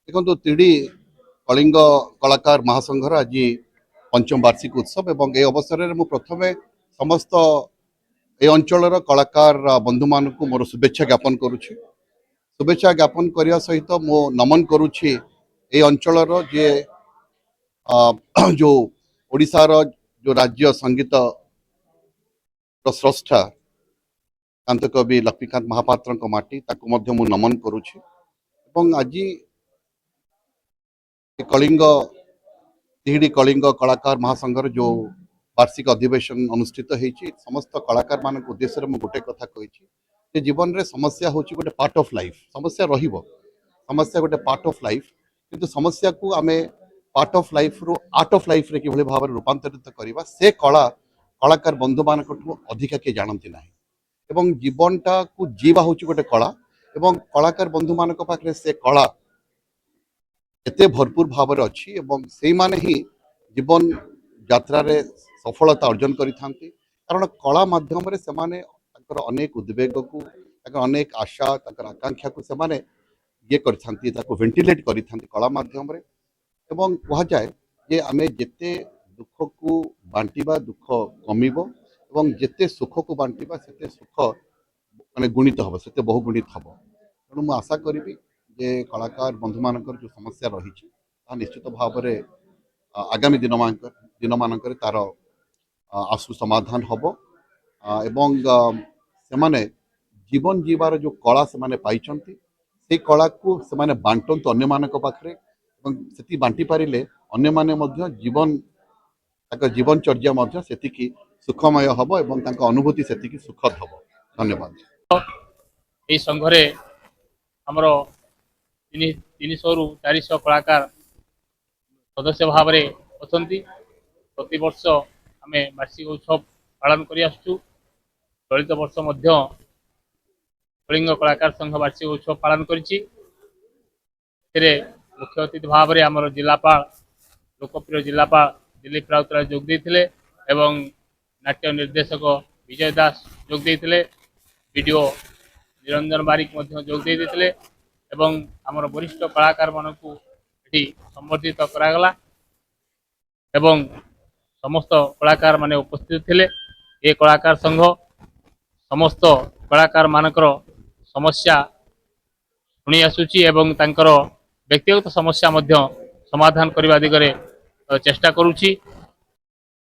देखो तिड़ी कलिंग कलाकार महासंघर आज पंचम वार्षिक उत्सव एवं ए अवसर में प्रथम समस्त ए अंचल कलाकार बंधु मान मोर शुभेच्छा ज्ञापन करुच्ची। शुभेच्छा ज्ञापन करने सहित मो नमन करुच्ची ए अंचल जे जो ओडिशार जो राज्य संगीत स्रष्टा कांत कवि लक्ष्मीकांत महापात्र माटी ताकू मु नमन करुच्ची। आज कलिंग तिहिड़ी कलिंग कलाकार महासंघर जो वार्षिक अधिवेशन अनुष्ठित होती समस्त कलाकार मान उद्देश्य में गोटे कथा कही जीवन में समस्या हूँ गोटे पार्ट ऑफ लाइफ। समस्या समस्या गोटे पार्ट ऑफ लाइफ किंतु समस्या को आम पार्ट ऑफ लाइफ रु आर्ट ऑफ लाइफ रे किभली भाव में रूपांतरित करवा से कला कलाकार बंधु मान अधिका किए जानती ना एवं जीवनटा को जीवा हूँ गोटे कला एवं कलाकार बंधु मान पाखे से कला एते भरपूर भाव में अच्छी एवं से माने ही जीवन यात्रा रे सफलता अर्जन करि थांती। कारण कला माध्यम रे से माने अनेक उद्वेग को अनेक आशा आकांक्षा को से माने ये करि वेंटिलेट करि कला माध्यम रे एवं कहा जाए जे आमे जेते दुख को बांटिबा दुख कमिबो एवं जेते सुख को बांटिबा सेते सुख माने गुणित हबो सेते बहुगुणित हबो। तेणु मु आशा करी जे कलाकार बंधु मानकर जो समस्या रही निश्चित भाव में आगामी दिन मानकर तार आशु समाधान हम एवं से माने जीवन जीवार जो कला से माने पाइचंती से कला को से माने बांटंतु अन्य मानक पाखरे से बांटी पारिले अन्य माने मध्य जीवन जीवनचर्या मध्य सेतिकी सुखमय हम एवं तांका अनुभूति सेतिकी सुखद हम। धन्यवाद। ए संघरे हमरो 300 रु 400 कलाकार सदस्य भाव में अच्छा। प्रति वर्ष आम वार्षिक उत्सव पालन कर चलित वर्ष कलिंग कलाकार संघ वार्षिक उत्सव पालन करिछि। मुख्य अतिथि भाव में आमर जिलापाल लोकप्रिय जिलापाल दिलीप राउतराय जोग देते एवं नाट्य निर्देशक विजय दास जोग देते वीडियो निरंजन बारिक जोग देते एवं आमर वरिष्ठ कलाकार मान को संबर्धित करागला एवं समस्त कलाकार माने उपस्थित थिले। ये कलाकार संघ समस्त कलाकार मानकर समस्या शुणी आसुची एवं तांकर व्यक्तिगत समस्या मध्य समाधान करने दिगरे चेष्टा करुची।